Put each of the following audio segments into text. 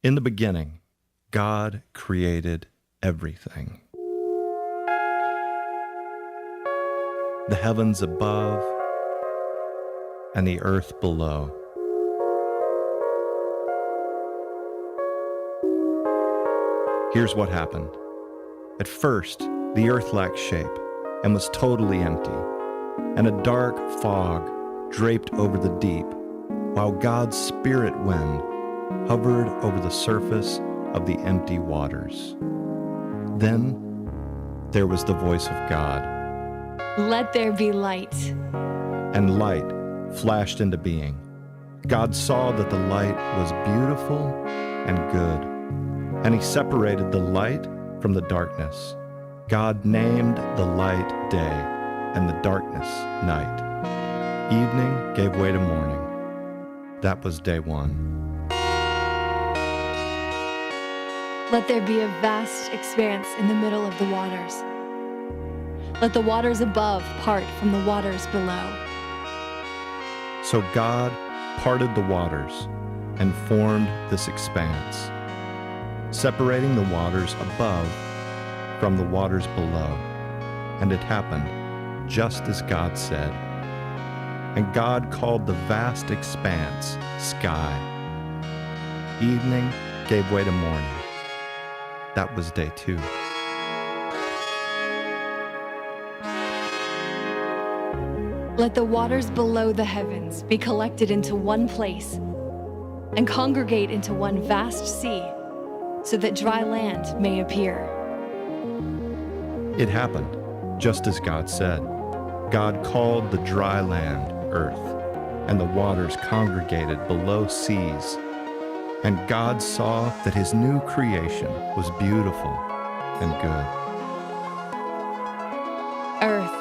In the beginning, God created everything. The heavens above and the earth below. Here's what happened. At first, the earth lacked shape and was totally empty, and a dark fog draped over the deep, while God's spirit wind hovered over the surface of the empty waters. Then there was the voice of God. Let there be light. And light flashed into being. God saw that the light was beautiful and good, and he separated the light from the darkness. God named the light day and the darkness night. Evening gave way to morning. That was day one. Let there be a vast expanse in the middle of the waters. Let the waters above part from the waters below. So God parted the waters and formed this expanse, separating the waters above from the waters below. And it happened just as God said. And God called the vast expanse sky. Evening gave way to morning. That was day two. Let the waters below the heavens be collected into one place and congregate into one vast sea, so that dry land may appear. It happened just as God said. God called the dry land earth, and the waters congregated below seas. And God saw that his new creation was beautiful and good. Earth,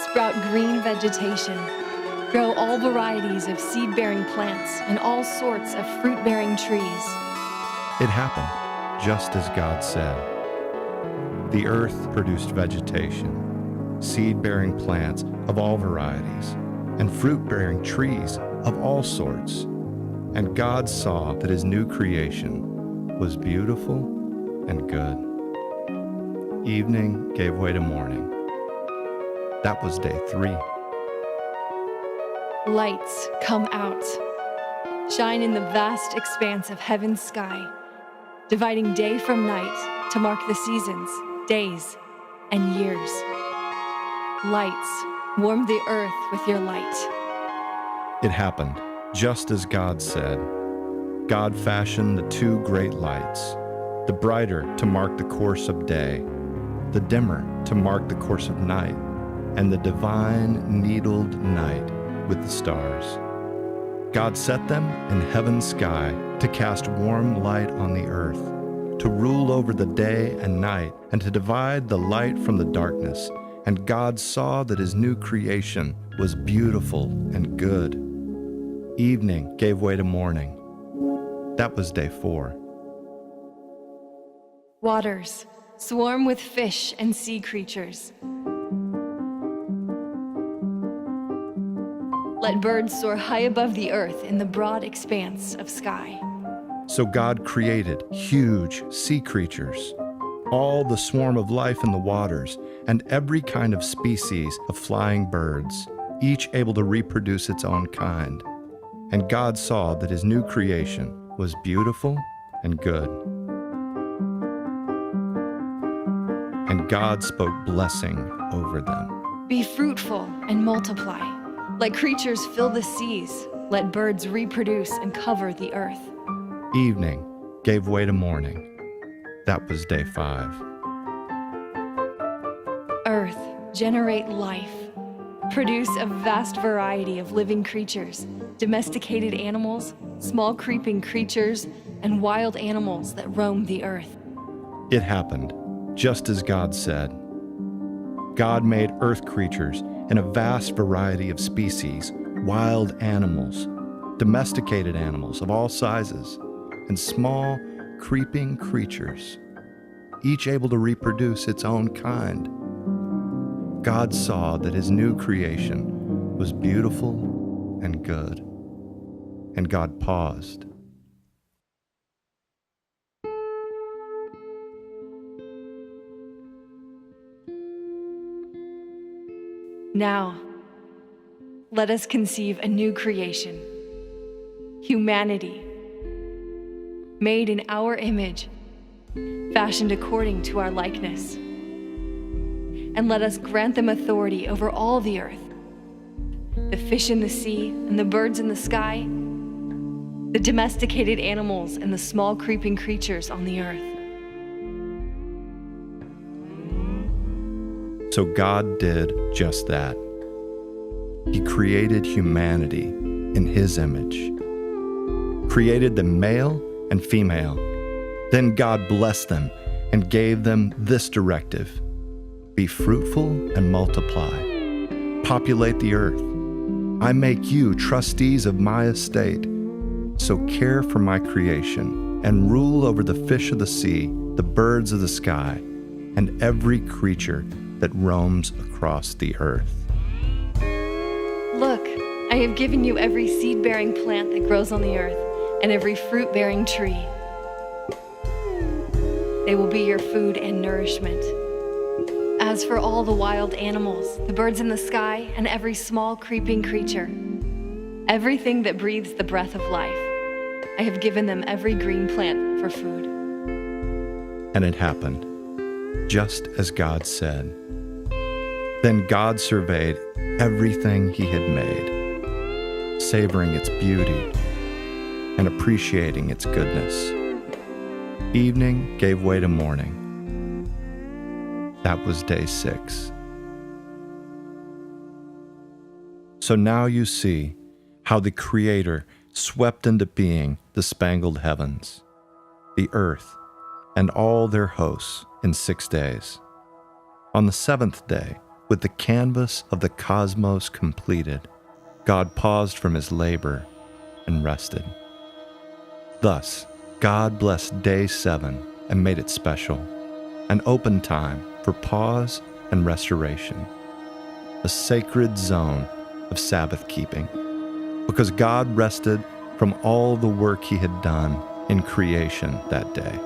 sprout green vegetation, grow all varieties of seed-bearing plants and all sorts of fruit-bearing trees. It happened just as God said. The earth produced vegetation, seed-bearing plants of all varieties, and fruit-bearing trees of all sorts. And God saw that his new creation was beautiful and good. Evening gave way to morning. That was day three. Lights come out, shine in the vast expanse of heaven's sky, dividing day from night to mark the seasons, days, and years. Lights, warm the earth with your light. It happened just as God said. God fashioned the two great lights, the brighter to mark the course of day, the dimmer to mark the course of night, and the divine needled night with the stars. God set them in heaven's sky to cast warm light on the earth, to rule over the day and night, and to divide the light from the darkness. And God saw that his new creation was beautiful and good. Evening gave way to morning. That was day four. Waters swarm with fish and sea creatures. Let birds soar high above the earth in the broad expanse of sky. So God created huge sea creatures, all the swarm of life in the waters, and every kind of species of flying birds, each able to reproduce its own kind. And God saw that his new creation was beautiful and good. And God spoke blessing over them. Be fruitful and multiply. Let creatures fill the seas. Let birds reproduce and cover the earth. Evening gave way to morning. That was day five. Earth, generate life. Produce a vast variety of living creatures, domesticated animals, small creeping creatures, and wild animals that roam the earth. It happened just as God said. God made earth creatures in a vast variety of species, wild animals, domesticated animals of all sizes, and small creeping creatures, each able to reproduce its own kind. God saw that his new creation was beautiful and good, and God paused Now, let us conceive a new creation, humanity, made in our image, fashioned according to our likeness. And let us grant them authority over all the earth, the fish in the sea and the birds in the sky, the domesticated animals and the small creeping creatures on the earth. So God did just that. He created humanity in His image, created them male and female. Then God blessed them and gave them this directive: be fruitful and multiply, populate the earth. I make you trustees of my estate, so care for my creation and rule over the fish of the sea, the birds of the sky, and every creature that roams across the earth. Look, I have given you every seed-bearing plant that grows on the earth and every fruit-bearing tree. They will be your food and nourishment. As for all the wild animals, the birds in the sky, and every small creeping creature, everything that breathes the breath of life, I have given them every green plant for food. And it happened, just as God said. Then God surveyed everything He had made, savoring its beauty and appreciating its goodness. Evening gave way to morning. That was day 6. So now you see how the Creator swept into being the spangled heavens, the earth, and all their hosts in 6 days. On the 7th day, with the canvas of the cosmos completed, God paused from His labor and rested. Thus, God blessed day 7 and made it special, an open time for pause and restoration, a sacred zone of Sabbath keeping, because God rested from all the work He had done in creation that day.